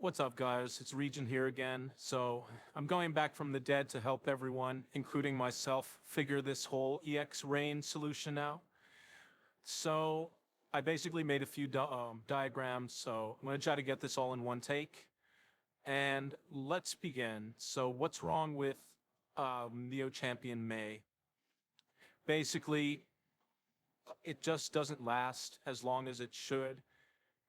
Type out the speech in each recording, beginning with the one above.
What's up, guys? It's Regent here again. So, I'm going back from the dead to help everyone, including myself, figure this whole EX Rain solution out. So, I basically made a few diagrams, so I'm going to try to get this all in one take. And let's begin. So, what's wrong with Neo Champion May? Basically, it just doesn't last as long as it should.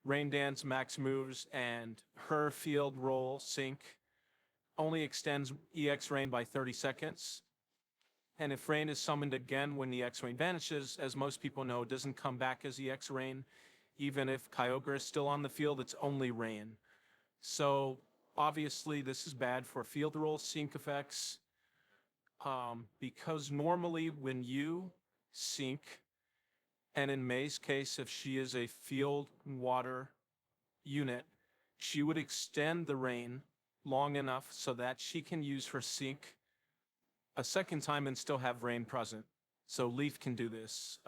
Rain Dance max moves and her field roll sync only extends EX Rain by 30 seconds. And if Rain is summoned again when the EX Rain vanishes, as most people know, it doesn't come back as EX Rain. Even if Kyogre is still on the field, it's only Rain. So obviously this is bad for field roll sync effects. Because normally when you sync, and in May's case, if she is a field water unit, she would extend the rain long enough so that she can use her sync a second time and still have rain present. So Leaf can do this.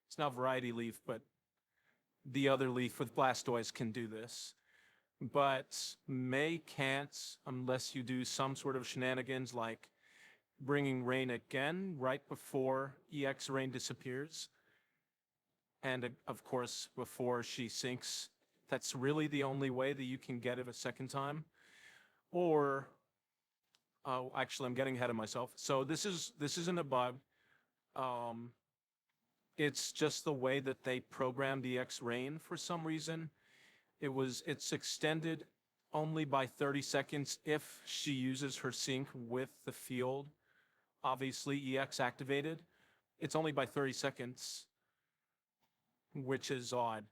It's not Variety Leaf, but the other Leaf with Blastoise can do this. But May can't unless you do some sort of shenanigans like bringing rain again right before EX Rain disappears. And of course, before she sinks, that's really the only way that you can get it a second time. Or, actually, I'm getting ahead of myself. So this isn't a bug. It's just the way that they programmed the X Rain for some reason. It's extended only by 30 seconds if she uses her sync with the field. Obviously, EX activated. It's only by 30 seconds. Which is odd.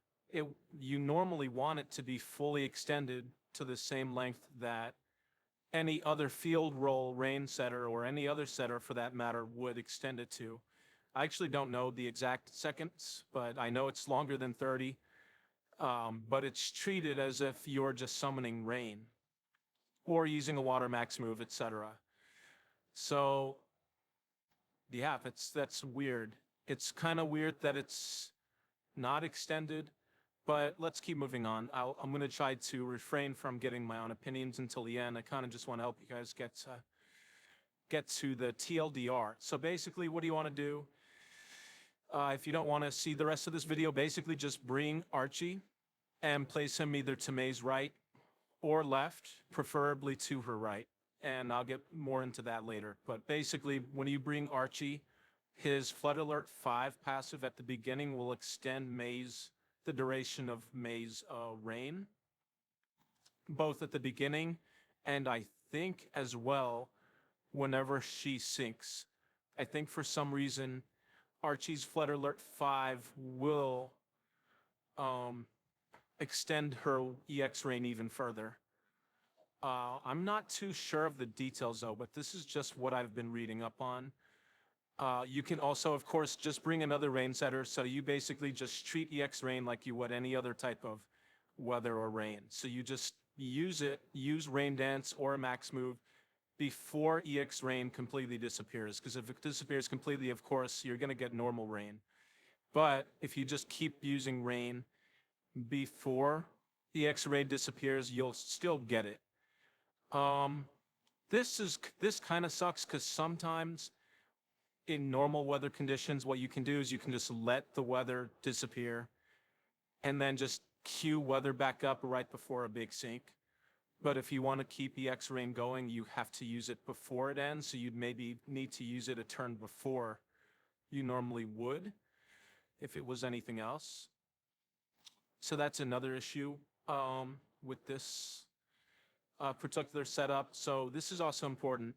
You normally want it to be fully extended to the same length that any other field roll rain setter or any other setter for that matter would extend it to. I actually don't know the exact seconds, but I know it's longer than 30. But it's treated as if you're just summoning rain or using a water max move, etc. So yeah, that's weird. It's kind of weird that it's not extended, but let's keep moving on. I'm going to try to refrain from getting my own opinions until the end. I kind of just want to help you guys get to the TLDR. So basically, what do you want to do? If you don't want to see the rest of this video, basically just bring Archie and place him either to May's right or left, preferably to her right. And I'll get more into that later. But basically, when you bring Archie, his Flood Alert 5 passive at the beginning will extend the duration of May's rain, both at the beginning and I think as well whenever she sinks. I think for some reason Archie's Flood Alert 5 will extend her EX rain even further. I'm not too sure of the details though, but this is just what I've been reading up on. You can also, of course, just bring another rain setter, so you basically just treat EX Rain like you would any other type of weather or rain. So you just use Rain Dance or a max move before EX Rain completely disappears, because if it disappears completely, of course, you're going to get normal rain. But if you just keep using rain before EX Rain disappears, you'll still get it. This kind of sucks, because sometimes in normal weather conditions, what you can do is you can just let the weather disappear and then just queue weather back up right before a big sync. But if you want to keep EX Rain going, you have to use it before it ends, so you'd maybe need to use it a turn before you normally would if it was anything else. So that's another issue with this particular setup. So this is also important.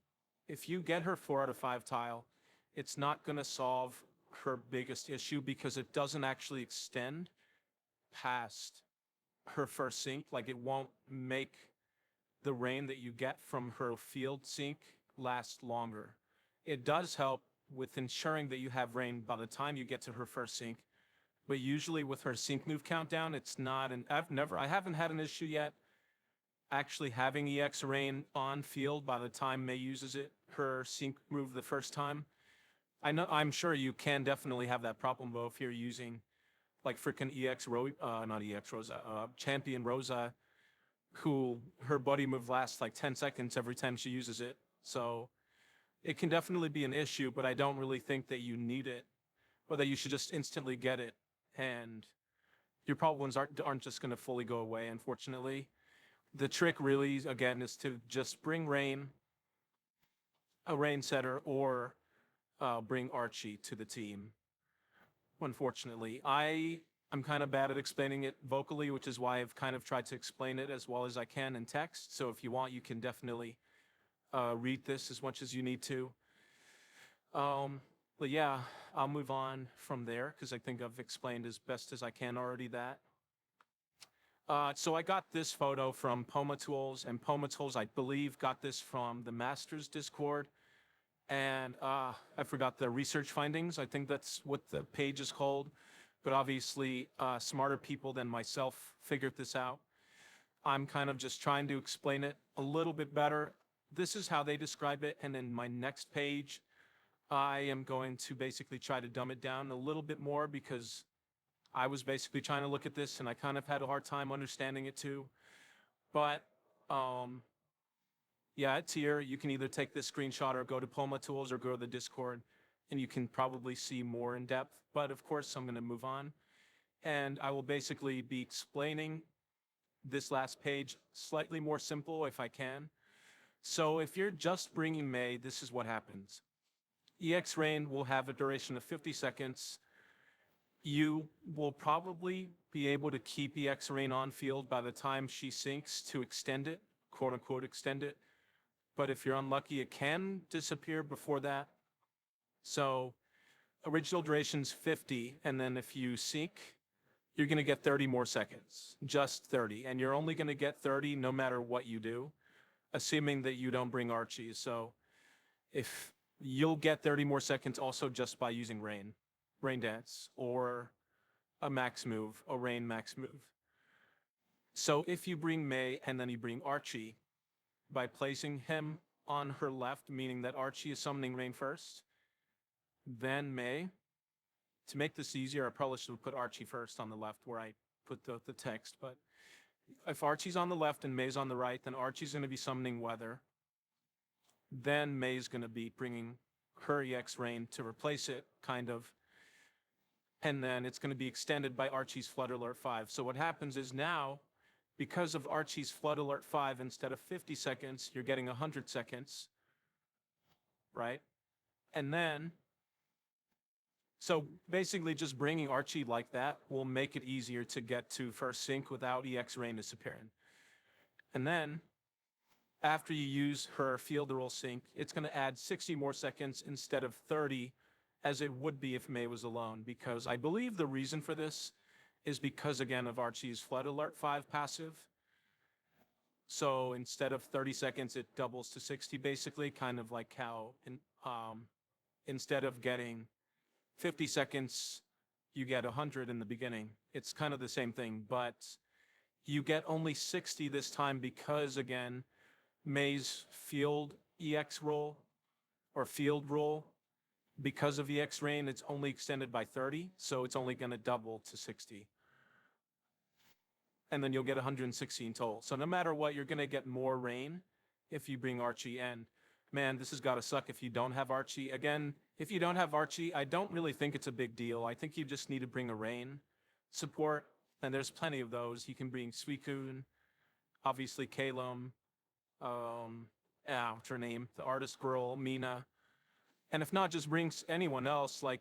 If you get her 4 out of 5 tile, it's not going to solve her biggest issue because it doesn't actually extend past her first sync. Like, it won't make the rain that you get from her field sync last longer. It does help with ensuring that you have rain by the time you get to her first sync, but usually with her sync move countdown, it's not. And I haven't had an issue yet actually having EX Rain on field by the time May uses her sync move the first time. I'm sure you can definitely have that problem though if you're using like freaking Champion Rosa who her buddy move lasts like 10 seconds every time she uses it. So it can definitely be an issue, but I don't really think that you need it or that you should just instantly get it. And your problems aren't just going to fully go away, unfortunately. The trick really, again, is to just bring Rain, a Rain setter, or bring Archie to the team. Unfortunately, I'm kind of bad at explaining it vocally, which is why I've kind of tried to explain it as well as I can in text. So if you want, you can definitely read this as much as you need to. But yeah, I'll move on from there because I think I've explained as best as I can already that. So I got this photo from Poma Tools, and Poma Tools, I believe, got this from the Masters Discord. And I forgot the research findings. I think that's what the page is called. But obviously, smarter people than myself figured this out. I'm kind of just trying to explain it a little bit better. This is how they describe it. And in my next page, I am going to basically try to dumb it down a little bit more because I was basically trying to look at this and I kind of had a hard time understanding it too. But yeah, it's here. You can either take this screenshot or go to Poma Tools or go to the Discord and you can probably see more in depth. But of course, I'm going to move on. And I will basically be explaining this last page slightly more simple if I can. So if you're just bringing May, this is what happens. EX Rain will have a duration of 50 seconds. You will probably be able to keep EX Rain on field by the time she sinks to extend it, quote unquote extend it. But if you're unlucky, it can disappear before that. So original duration's 50, and then if you sink, you're going to get 30 more seconds, just 30. And you're only going to get 30 no matter what you do, assuming that you don't bring Archie. So if you'll get 30 more seconds also just by using Rain Dance, or a max move, a Rain max move. So if you bring May and then you bring Archie, by placing him on her left, meaning that Archie is summoning Rain first, then May. To make this easier, I probably should put Archie first on the left where I put the text, but if Archie's on the left and May's on the right, then Archie's going to be summoning Weather. Then May's going to be bringing her EX Rain to replace it, kind of. And then it's going to be extended by Archie's Flood Alert 5. So what happens is now, because of Archie's Flood Alert 5, instead of 50 seconds, you're getting 100 seconds, right? And then, so basically just bringing Archie like that will make it easier to get to first sync without EX Rain disappearing. And then, after you use her field roll sync, it's going to add 60 more seconds instead of 30, as it would be if May was alone, because I believe the reason for this is because, again, of Archie's Flood Alert 5 passive. So instead of 30 seconds, it doubles to 60, basically, kind of like how instead of getting 50 seconds, you get 100 in the beginning. It's kind of the same thing, but you get only 60 this time because, again, May's field EX roll, or field roll, because of EX Rain, it's only extended by 30, so it's only going to double to 60. And then you'll get 116 total. So no matter what, you're going to get more Rain if you bring Archie. And man, this has got to suck if you don't have Archie. Again, if you don't have Archie, I don't really think it's a big deal. I think you just need to bring a Rain support, and there's plenty of those. You can bring Suicune, obviously Kalum, what's her name? The artist girl, Mina. And if not, just bring anyone else. Like,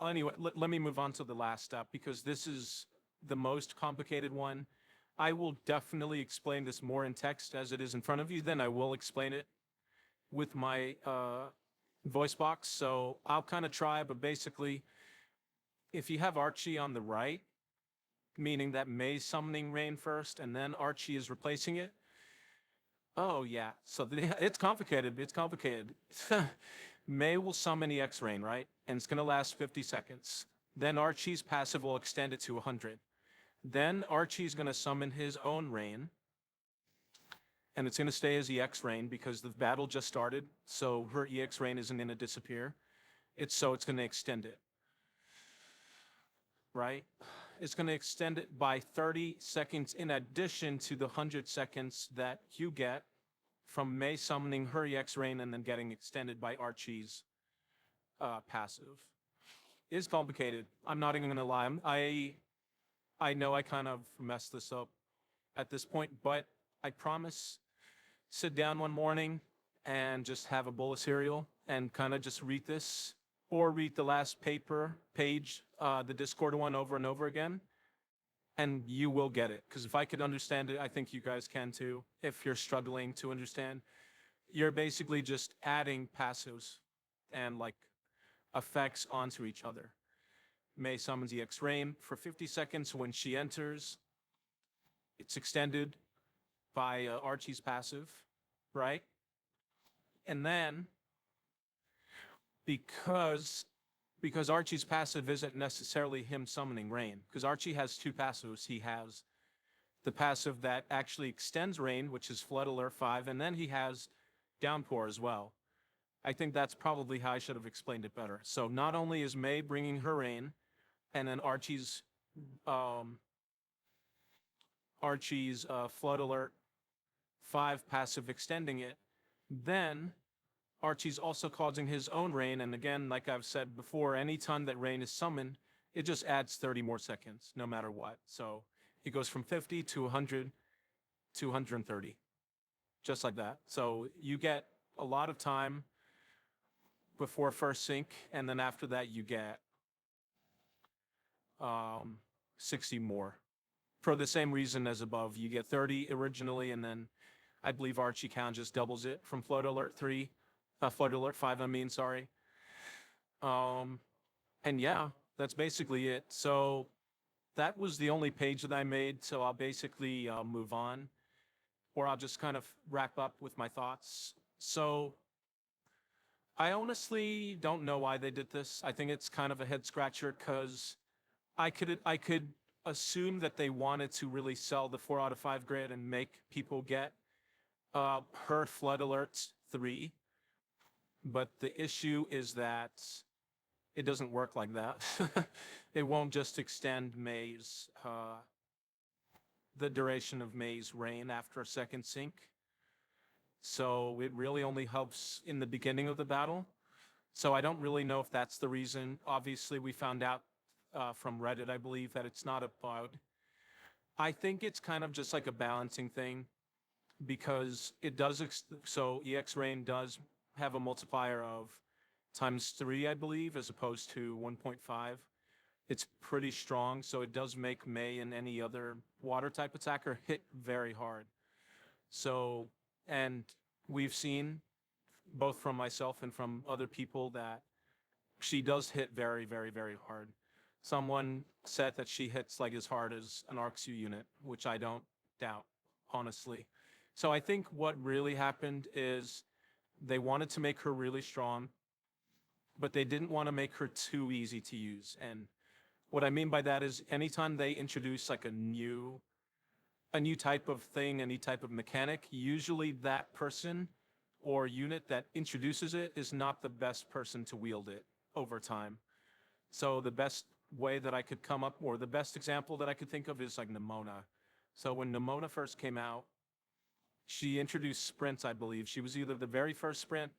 anyway, let me move on to the last step because this is the most complicated one. I will definitely explain this more in text as it is in front of you. Then I will explain it with my voice box. So I'll kind of try, but basically, if you have Archie on the right, meaning that May's summoning Rain first and then Archie is replacing it. Oh yeah, so it's complicated. It's complicated. May will summon EX Rain, right? And it's going to last 50 seconds. Then Archie's passive will extend it to 100. Then Archie's going to summon his own Rain. And it's going to stay as EX Rain because the battle just started. So her EX Rain isn't going to disappear. It's going to extend it. Right? is going to extend it by 30 seconds in addition to the 100 seconds that you get from May summoning her EX Rain and then getting extended by Archie's passive. It's complicated. I'm not even going to lie. I know I kind of messed this up at this point, but I promise, sit down one morning and just have a bowl of cereal and kind of just read this, or read the last page, the Discord one over and over again, and you will get it. Because if I could understand it, I think you guys can too. If you're struggling to understand, you're basically just adding passives and like effects onto each other. May summons EX Rain for 50 seconds. When she enters, it's extended by Archie's passive, right? And then, because Archie's passive isn't necessarily him summoning Rain, because Archie has two passives. He has the passive that actually extends Rain, which is Flood Alert 5, and then he has Downpour as well. I think that's probably how I should have explained it better. So not only is May bringing her Rain, and then Archie's Flood Alert 5 passive extending it, then Archie's also causing his own Rain, and again, like I've said before, anytime that Rain is summoned, it just adds 30 more seconds, no matter what. So it goes from 50 to 100 to 130, just like that. So you get a lot of time before first sync, and then after that you get 60 more. For the same reason as above, you get 30 originally, and then I believe Archie Count just doubles it from Flood Alert 3, Flood Alert 5, I mean, sorry. And yeah, that's basically it. So that was the only page that I made, so I'll basically move on, or I'll just kind of wrap up with my thoughts. So I honestly don't know why they did this. I think it's kind of a head scratcher, because I could assume that they wanted to really sell the 4 out of 5 grid and make people get her Flood Alert 3. But the issue is that it doesn't work like that. It won't just extend May's, the duration of May's reign after a second sync. So it really only helps in the beginning of the battle. So I don't really know if that's the reason. Obviously, we found out from Reddit, I believe, that it's not a bug. I think it's kind of just like a balancing thing, because it does, so EX Rain does have a multiplier of ×3, I believe, as opposed to 1.5. It's pretty strong, so it does make May and any other water type attacker hit very hard. So, and we've seen, both from myself and from other people, that she does hit very, very, very hard. Someone said that she hits like as hard as an ArcSu unit, which I don't doubt, honestly. So I think what really happened is they wanted to make her really strong, but they didn't want to make her too easy to use. And what I mean by that is anytime they introduce like a new type of thing, any type of mechanic, usually that person or unit that introduces it is not the best person to wield it over time. So the best way that I could come up, or the best example that I could think of, is like Nimona. So when Nimona first came out, she introduced sprints, I believe. She was either the very first sprint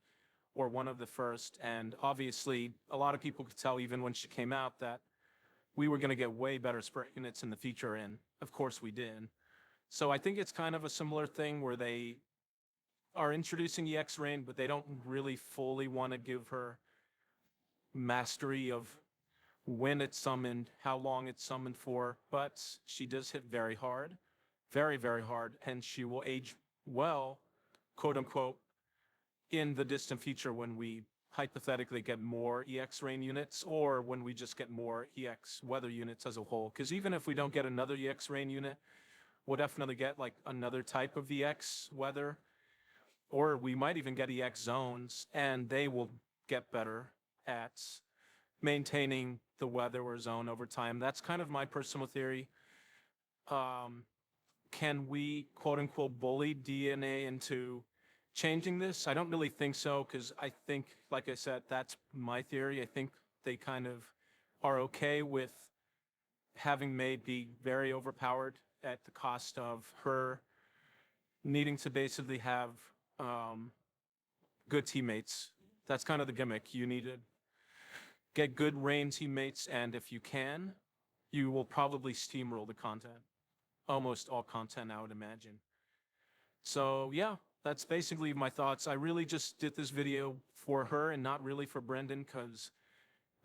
or one of the first. And obviously, a lot of people could tell even when she came out that we were going to get way better sprint units in the future, and of course we did. So I think it's kind of a similar thing where they are introducing EX Rain, but they don't really fully want to give her mastery of when it's summoned, how long it's summoned for, but she does hit very hard, very, very hard, and she will age well, quote unquote, in the distant future when we hypothetically get more EX Rain units, or when we just get more EX weather units as a whole. Because even if we don't get another EX Rain unit, we'll definitely get like another type of EX weather, or we might even get EX zones, and they will get better at maintaining the weather or zone over time. That's kind of my personal theory. Can we, quote unquote, bully DNA into changing this? I don't really think so, because I think, like I said, that's my theory. I think they kind of are okay with having May be very overpowered at the cost of her needing to basically have um, good teammates. That's kind of the gimmick. You need to get good Rain teammates, and if you can, you will probably steamroll the content. Almost all content, I would imagine. So yeah, that's basically my thoughts. I really just did this video for her and not really for Brendan, because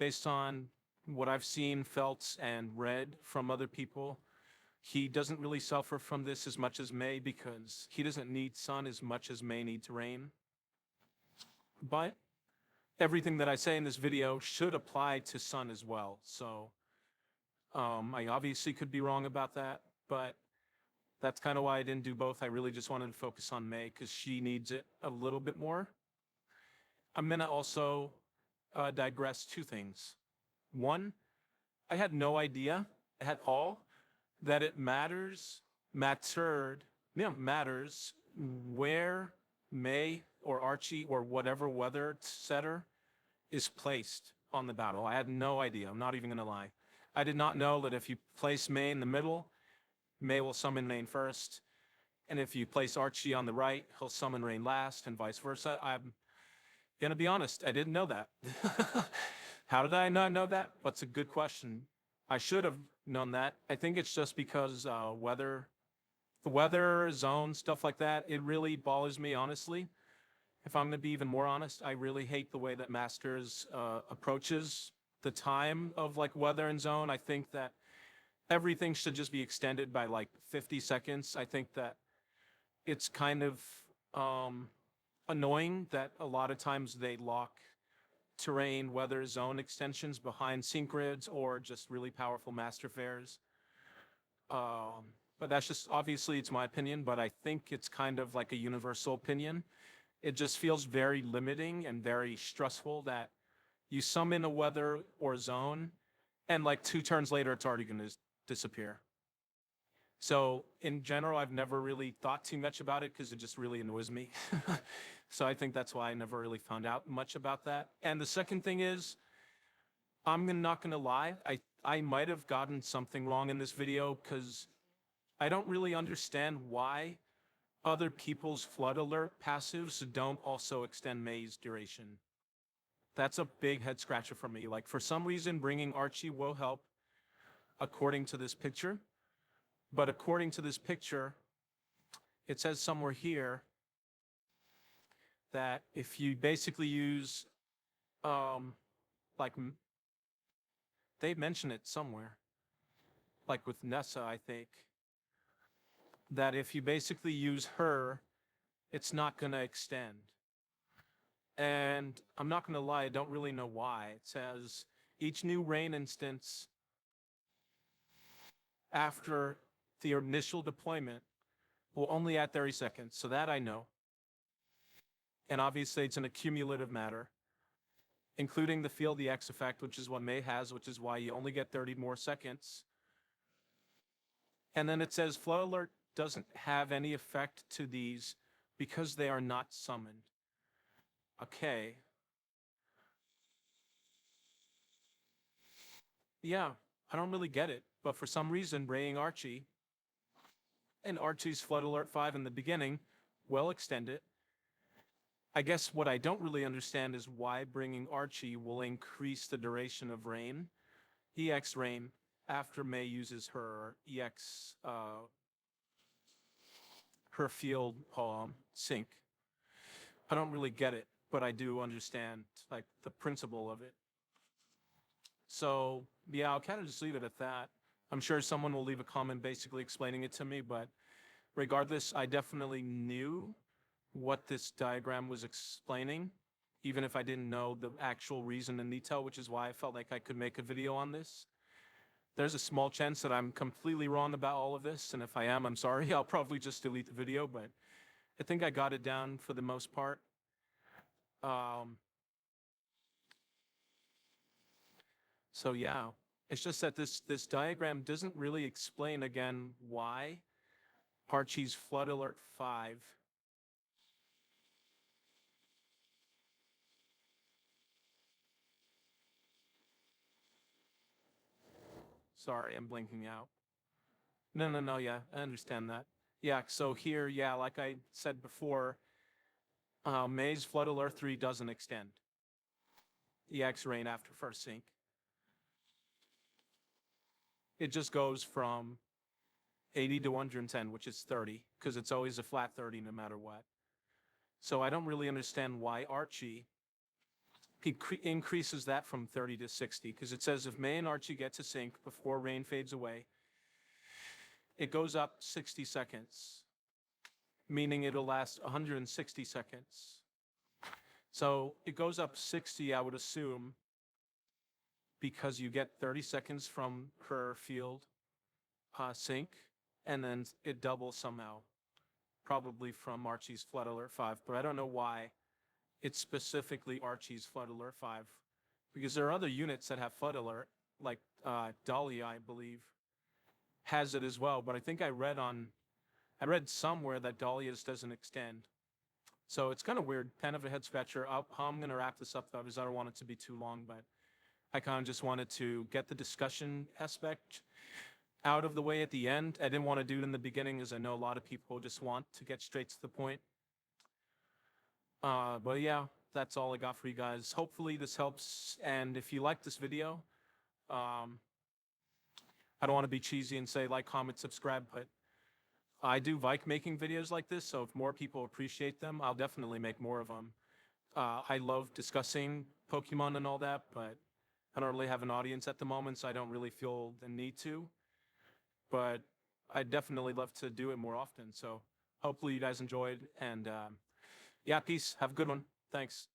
based on what I've seen, felt, and read from other people, he doesn't really suffer from this as much as May, because he doesn't need Sun as much as May needs Rain. But everything that I say in this video should apply to Sun as well. So I obviously could be wrong about that, but that's kind of why I didn't do both. I really just wanted to focus on May because she needs it a little bit more. I'm gonna also digress two things. One, I had no idea at all that it matters where May or Archie or whatever weather setter is placed on the battle. I had no idea. I'm not even gonna lie. I did not know that if you place May in the middle, May will summon Rain first, and if you place Archie on the right, he'll summon Rain last, and vice versa. I'm gonna be honest, I didn't know that. How did I not know that? That's a good question. I should have known that. I think it's just because the weather, zone, stuff like that, it really bothers me, honestly. If I'm gonna be even more honest, I really hate the way that Masters approaches the time of like weather and zone. I think that everything should just be extended by like 50 seconds. I think that it's kind of annoying that a lot of times they lock terrain, weather, zone extensions behind sync grids or just really powerful master fairs. But that's just, obviously it's my opinion, but I think it's kind of like a universal opinion. It just feels very limiting and very stressful that you summon a weather or zone and like 2 turns later, it's already gonna disappear. So in general, I've never really thought too much about it because it just really annoys me. So I think that's why I never really found out much about that. And the second thing is, I'm not gonna lie, I might have gotten something wrong in this video because I don't really understand why other people's flood alert passives don't also extend May's duration. That's a big head scratcher for me. Like for some reason, bringing Archie will help according to this picture. But according to this picture, it says somewhere here that if you basically use, like, they mention it somewhere, like with Nessa, I think, that if you basically use her, it's not gonna extend. And I'm not gonna lie, I don't really know why. It says each new rain instance after the initial deployment will only add 30 seconds. So that I know. And obviously it's an accumulative matter, including the Feel the X effect, which is what May has, which is why you only get 30 more seconds. And then it says Flood Alert doesn't have any effect to these because they are not summoned. Okay. Yeah, I don't really get it, but for some reason, bringing Archie and Archie's Flood Alert 5 in the beginning will extend it. I guess what I don't really understand is why bringing Archie will increase the duration of Rain, EX Rain, after May uses her EX, her field sync. I don't really get it, but I do understand like the principle of it. So yeah, I'll kind of just leave it at that. I'm sure someone will leave a comment basically explaining it to me, but regardless, I definitely knew what this diagram was explaining, even if I didn't know the actual reason in detail, which is why I felt like I could make a video on this. There's a small chance that I'm completely wrong about all of this, and if I am, I'm sorry. I'll probably just delete the video, but I think I got it down for the most part. So yeah, it's just that this diagram doesn't really explain again why Archie's Flood Alert 5 Sorry, I'm blinking out. No, yeah, I understand that. Yeah, so here, yeah, like I said before, Maze Flood Alert 3 doesn't extend EX Rain after first sync. It just goes from 80 to 110, which is 30, because it's always a flat 30 no matter what. So I don't really understand why Archie increases that from 30 to 60, because it says if May and Archie get to sync before Rain fades away, it goes up 60 seconds, meaning it'll last 160 seconds. So it goes up 60, I would assume, because you get 30 seconds from her field sync, and then it doubles somehow, probably from Archie's Flood Alert 5, but I don't know why it's specifically Archie's Flood Alert 5, because there are other units that have Flood Alert, like Dahlia, I believe, has it as well, but I think I read somewhere that Dahlia's doesn't extend. So it's kind of weird, kind of a head scratcher. I'm going to wrap this up though, because I don't want it to be too long, but I kind of just wanted to get the discussion aspect out of the way at the end. I didn't want to do it in the beginning, as I know a lot of people just want to get straight to the point. But yeah, that's all I got for you guys. Hopefully this helps, and if you like this video, I don't want to be cheesy and say like, comment, subscribe, but I do like making videos like this, so if more people appreciate them, I'll definitely make more of them. I love discussing Pokemon and all that, but I don't really have an audience at the moment, so I don't really feel the need to. But I'd definitely love to do it more often, so hopefully you guys enjoyed, and yeah, peace. Have a good one. Thanks.